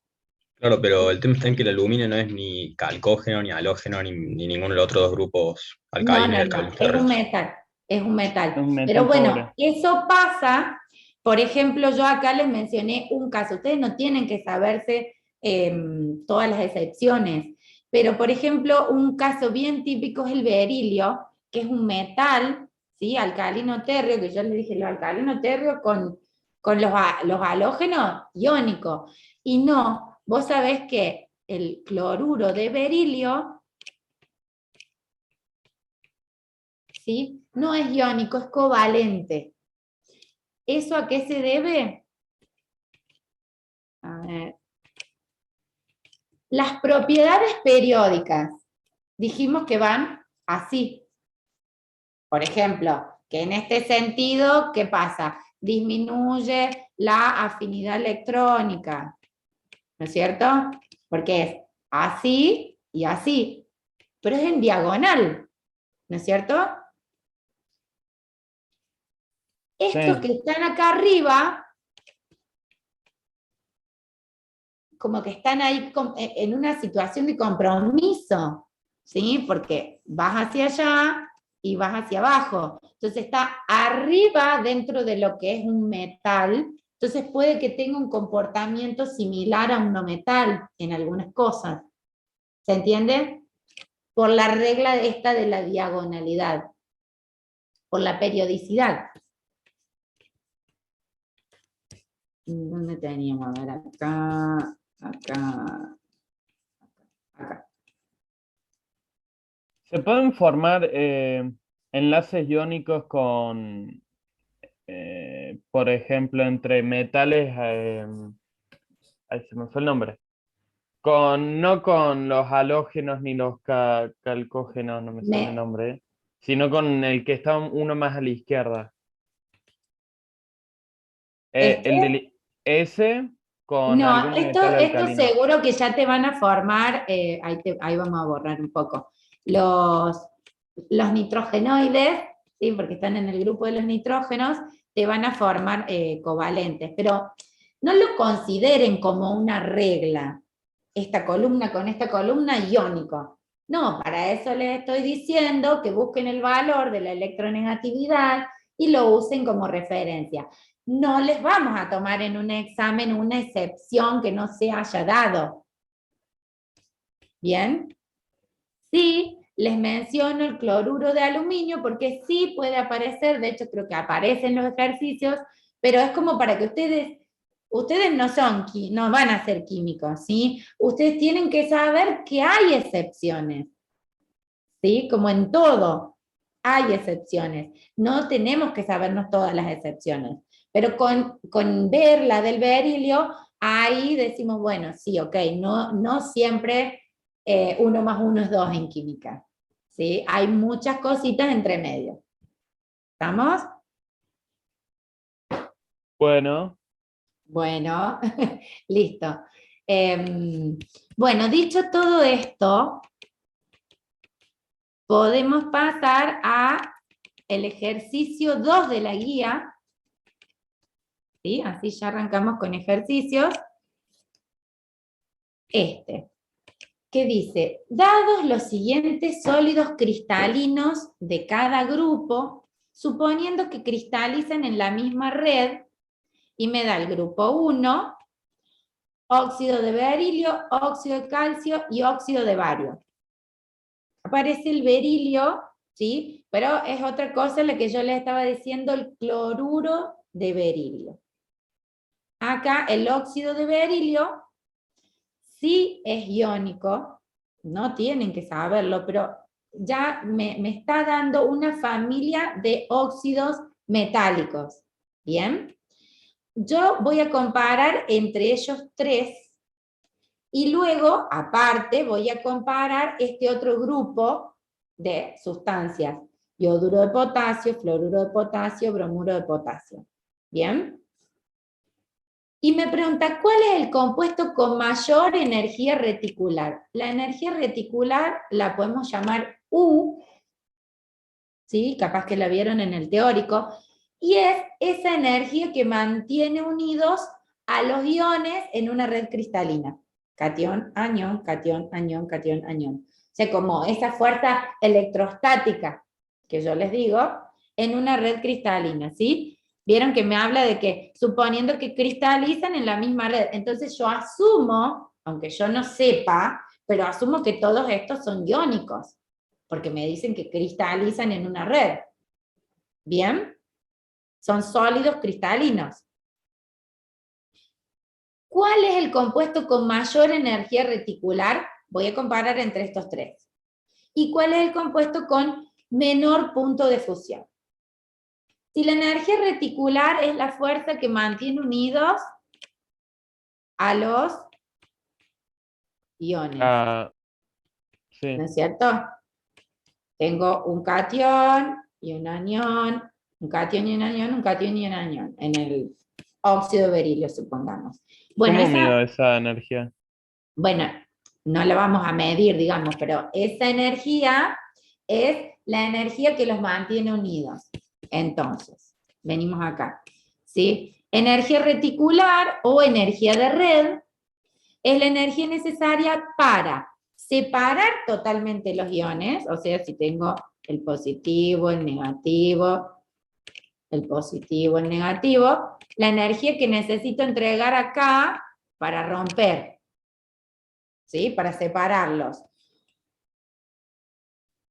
Claro, pero el tema está en que el aluminio no es ni calcógeno, ni halógeno, ni ninguno de los otros dos grupos alcalinos y alcalinos Es un terrestres. metal, es un metal. Es un metal Pero bueno, pobre. eso pasa, por ejemplo, yo acá les mencioné un caso, ustedes no tienen que saberse todas las excepciones, pero por ejemplo, un caso bien típico es el berilio, que es un metal, ¿sí? Alcalino térreo, que yo les dije, los alcalinos térreos con los halógenos iónicos. Y no, vos sabés que el cloruro de berilio, ¿sí? No es iónico, es covalente. ¿Eso a qué se debe? A ver. Las propiedades periódicas, dijimos que van así. Por ejemplo, que en este sentido, ¿qué pasa? Disminuye la afinidad electrónica, ¿no es cierto? Porque es así y así, pero es en diagonal, ¿no es cierto? Estos Sí. que están acá arriba, como que están ahí en una situación de compromiso, ¿sí? Porque vas hacia allá y vas hacia abajo. Entonces está arriba dentro de lo que es un metal, entonces puede que tenga un comportamiento similar a un no metal en algunas cosas. ¿Se entiende? Por la regla esta de la diagonalidad, por la periodicidad. ¿Dónde teníamos? A ver, acá, acá. ¿Se pueden formar enlaces iónicos con, por ejemplo, entre metales, ahí se me fue el nombre, no con los halógenos ni los calcógenos, no me sale el nombre, sino con el que está uno más a la izquierda. Ese con No, algún esto metal alcalino. seguro que ya te van a formar, ahí vamos a borrar un poco, los nitrogenoides, ¿sí? Porque están en el grupo de los nitrógenos, te van a formar covalentes, pero no lo consideren como una regla, esta columna con esta columna iónico. No, para eso les estoy diciendo que busquen el valor de la electronegatividad y lo usen como referencia. No les vamos a tomar en un examen una excepción que no se haya dado. ¿Bien? Sí, les menciono el cloruro de aluminio porque sí puede aparecer, de hecho creo que aparece en los ejercicios, pero es como para que ustedes no van a ser químicos, ¿sí? Ustedes tienen que saber que hay excepciones, ¿sí? Como en todo, hay excepciones. No tenemos que sabernos todas las excepciones. Pero con ver la del berilio, ahí decimos, bueno, sí, ok, no siempre 1 más 1 es 2 en química. ¿Sí? Hay muchas cositas entre medio. ¿Estamos? Bueno, Bueno, listo. Bueno, dicho todo esto, podemos pasar a el ejercicio 2 de la guía. ¿Sí? Así ya arrancamos con ejercicios. Que dice, dados los siguientes sólidos cristalinos de cada grupo, suponiendo que cristalizan en la misma red, y me da el grupo 1, óxido de berilio, óxido de calcio y óxido de bario. Aparece el berilio, ¿sí? Pero es otra cosa la que yo les estaba diciendo, el cloruro de berilio. Acá el óxido de berilio sí es iónico, no tienen que saberlo, pero ya me está dando una familia de óxidos metálicos, ¿bien? Yo voy a comparar entre ellos tres, y luego, aparte, voy a comparar este otro grupo de sustancias, yoduro de potasio, fluoruro de potasio, bromuro de potasio, ¿bien? Y me pregunta, ¿cuál es el compuesto con mayor energía reticular? La energía reticular la podemos llamar U, ¿sí? Capaz que la vieron en el teórico, y es esa energía que mantiene unidos a los iones en una red cristalina. Catión, anión, catión, anión, catión, anión. O sea, como esa fuerza electrostática que yo les digo, en una red cristalina, ¿sí? Vieron que me habla de que, suponiendo que cristalizan en la misma red, entonces yo asumo, aunque yo no sepa, pero asumo que todos estos son iónicos, porque me dicen que cristalizan en una red. ¿Bien? Son sólidos cristalinos. ¿Cuál es el compuesto con mayor energía reticular? Voy a comparar entre estos tres. ¿Y cuál es el compuesto con menor punto de fusión? Si la energía reticular es la fuerza que mantiene unidos a los iones, sí. ¿no es cierto? Tengo un catión y un anión, un catión y un anión, un catión y un anión, en el óxido de berilio, supongamos. Bueno, ¿Cómo mido esa energía? bueno, no la vamos a medir, digamos, pero esa energía es la energía que los mantiene unidos. Entonces, venimos acá, ¿sí? Energía reticular o energía de red es la energía necesaria para separar totalmente los iones, o sea, si tengo el positivo, el negativo, la energía que necesito entregar acá para romper, ¿sí? Para separarlos.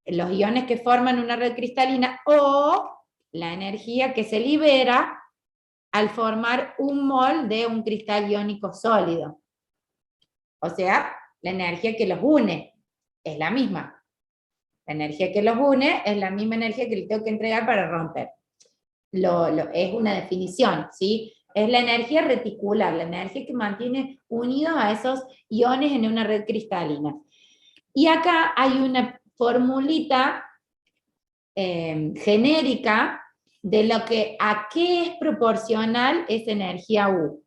Los iones que forman una red cristalina, o la energía que se libera al formar un mol de un cristal iónico sólido. O sea, la energía que los une es la misma. La energía que los une es la misma energía que le tengo que entregar para romper. Es una definición, ¿sí? Es la energía reticular, la energía que mantiene unidos a esos iones en una red cristalina. Y acá hay una formulita genérica de lo que a qué es proporcional esa energía U.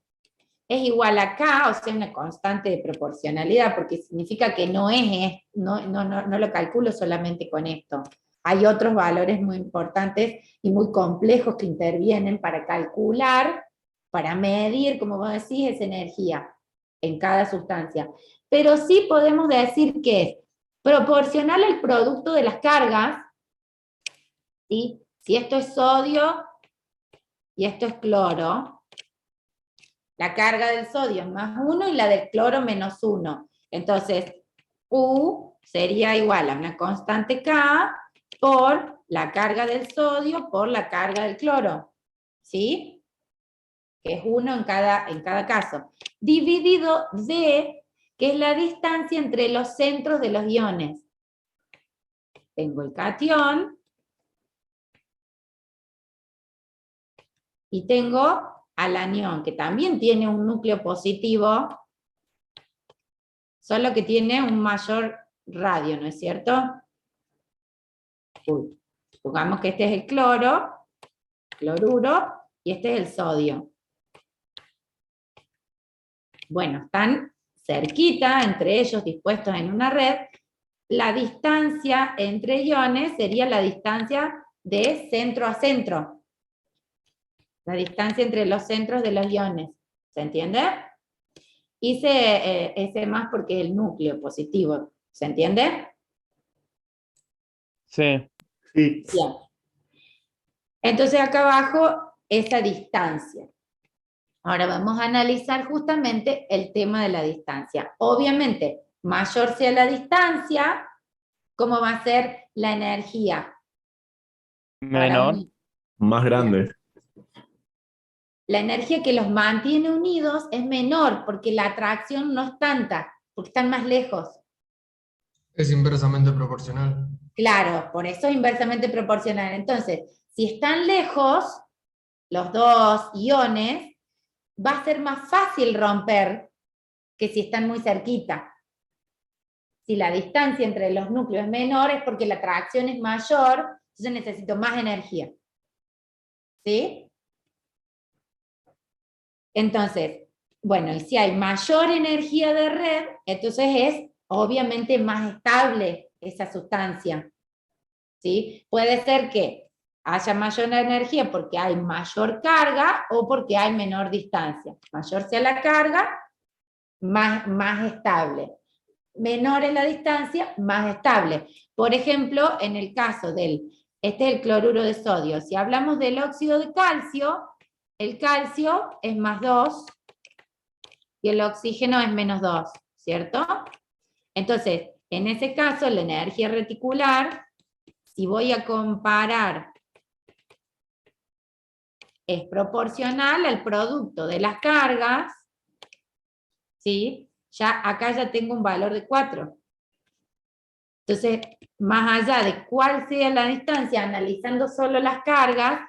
Es igual a K, o sea, una constante de proporcionalidad, porque significa que no lo calculo solamente con esto. Hay otros valores muy importantes y muy complejos que intervienen para calcular, para medir, como vos decís, esa energía en cada sustancia. Pero sí podemos decir que es proporcional al producto de las cargas, ¿sí? Si esto es sodio y esto es cloro, la carga del sodio es más 1 y la del cloro menos 1. Entonces, U sería igual a una constante K por la carga del sodio por la carga del cloro. ¿Sí? Que es 1 en cada caso. Dividido D, que es la distancia entre los centros de los iones. Tengo el catión y tengo al anión, que también tiene un núcleo positivo, solo que tiene un mayor radio, ¿no es cierto? Supongamos que este es el cloruro, y este es el sodio. Bueno, están cerquita, entre ellos dispuestos en una red. La distancia entre iones sería la distancia de centro a centro. La distancia entre los centros de los iones. ¿Se entiende? Hice ese más porque es el núcleo positivo. ¿Se entiende? Sí. Sí. Bien. Entonces acá abajo, esa distancia. Ahora vamos a analizar justamente el tema de la distancia. Obviamente, mayor sea la distancia, ¿cómo va a ser la energía? Para Menor. Más grande. La energía que los mantiene unidos es menor, porque la atracción no es tanta, porque están más lejos. Es inversamente proporcional. Claro, por eso es inversamente proporcional. Entonces, si están lejos, los dos iones, va a ser más fácil romper que si están muy cerquita. Si la distancia entre los núcleos es menor, es porque la atracción es mayor, entonces necesito más energía. ¿Sí? Entonces, bueno, y si hay mayor energía de red, entonces es obviamente más estable esa sustancia. ¿Sí? Puede ser que haya mayor energía porque hay mayor carga o porque hay menor distancia. Mayor sea la carga, más estable. Menor es la distancia, más estable. Por ejemplo, en el caso este es el cloruro de sodio. Si hablamos del óxido de calcio, el calcio es +2 y el oxígeno es -2, ¿cierto? Entonces, en ese caso, la energía reticular, si voy a comparar, es proporcional al producto de las cargas, ¿sí? Acá ya tengo un valor de 4. Entonces, más allá de cuál sea la distancia, analizando solo las cargas,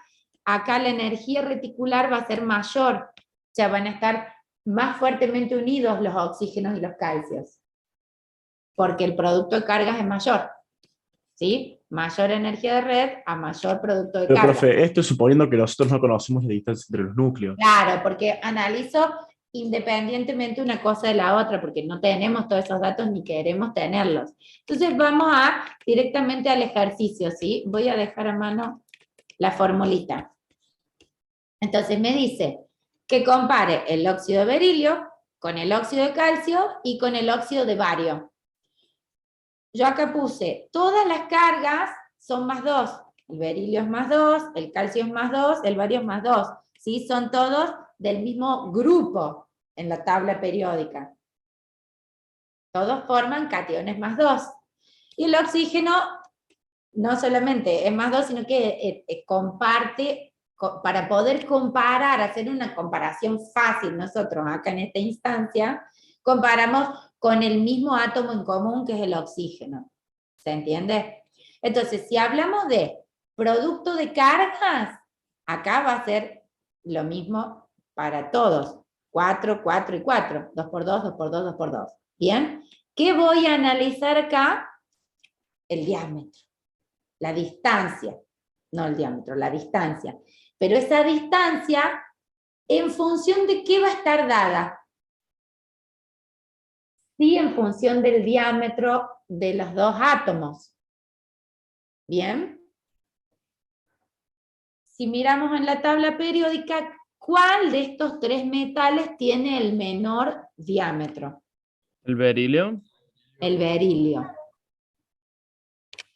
acá la energía reticular va a ser mayor. O sea, van a estar más fuertemente unidos los oxígenos y los calcios. Porque el producto de cargas es mayor. ¿Sí? Mayor energía de red a mayor producto de Pero, carga. profe, esto es suponiendo que nosotros no conocemos la distancia entre los núcleos. Claro, porque analizo independientemente una cosa de la otra, porque no tenemos todos esos datos ni queremos tenerlos. Entonces vamos directamente al ejercicio, ¿sí? Voy a dejar a mano la formulita. Entonces me dice que compare el óxido de berilio con el óxido de calcio y con el óxido de bario. Yo acá puse, todas las cargas son +2. El berilio es +2, el calcio es +2, el bario es +2. ¿Sí? Son todos del mismo grupo en la tabla periódica. Todos forman cationes +2. Y el oxígeno no solamente es +2, sino que comparte, para poder comparar, hacer una comparación fácil nosotros acá en esta instancia, comparamos con el mismo átomo en común que es el oxígeno. ¿Se entiende? Entonces, si hablamos de producto de cargas, acá va a ser lo mismo para todos. 4, 4 y 4. 2 por 2, 2 por 2, 2 por 2. ¿Bien? ¿Qué voy a analizar acá? El diámetro. La distancia. No el diámetro, la distancia. Pero esa distancia, ¿en función de qué va a estar dada? Sí, en función del diámetro de los dos átomos. ¿Bien? Si miramos en la tabla periódica, ¿cuál de estos tres metales tiene el menor diámetro? El berilio. El berilio.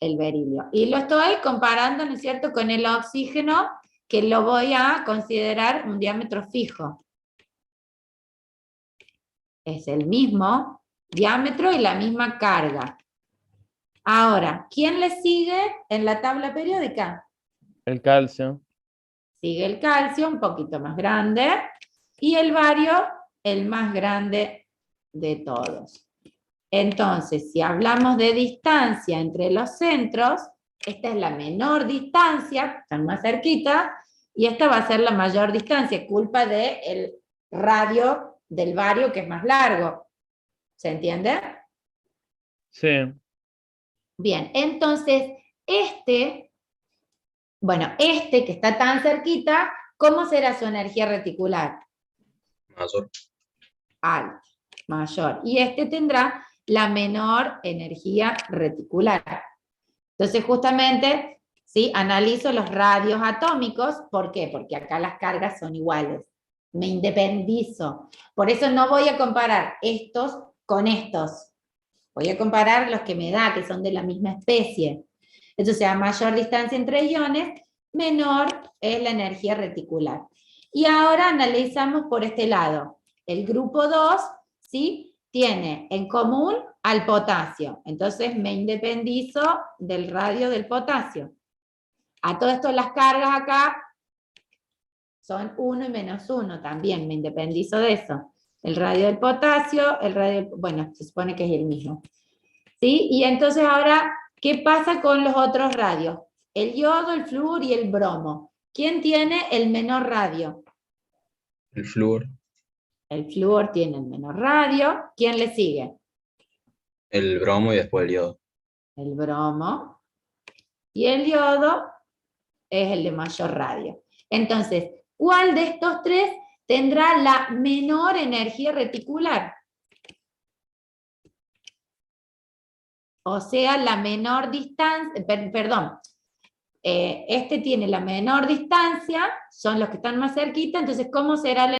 El berilio. Y lo estoy comparando, ¿no es cierto?, con el oxígeno, que lo voy a considerar un diámetro fijo. Es el mismo diámetro y la misma carga. Ahora, ¿quién le sigue en la tabla periódica? El calcio. Sigue el calcio, un poquito más grande, y el bario, el más grande de todos. Entonces, si hablamos de distancia entre los centros, esta es la menor distancia, están más cerquita, y esta va a ser la mayor distancia, culpa del radio del bario que es más largo. ¿Se entiende? Sí. Bien, entonces, este que está tan cerquita, ¿cómo será su energía reticular? Mayor. alta, mayor. Y este tendrá la menor energía reticular. Entonces, justamente, ¿sí? Analizo los radios atómicos. ¿Por qué? Porque acá las cargas son iguales. Me independizo. Por eso no voy a comparar estos con estos. Voy a comparar los que me da, que son de la misma especie. Entonces, a mayor distancia entre iones, menor es la energía reticular. Y ahora analizamos por este lado. El grupo 2, ¿sí? Tiene en común al potasio. Entonces me independizo del radio del potasio. A todo esto las cargas acá son 1 y -1 también, me independizo de eso. El radio del potasio, el radio, bueno, se supone que es el mismo. ¿Sí? Y entonces ahora, ¿qué pasa con los otros radios? El yodo, el flúor y el bromo. ¿Quién tiene el menor radio? El flúor. El flúor tiene el menor radio. ¿Quién le sigue? El bromo y después el yodo. El bromo. Y el yodo es el de mayor radio. Entonces, ¿cuál de estos tres tendrá la menor energía reticular? O sea, la menor distancia, perdón, este tiene la menor distancia, son los que están más cerquita, entonces, ¿cómo será la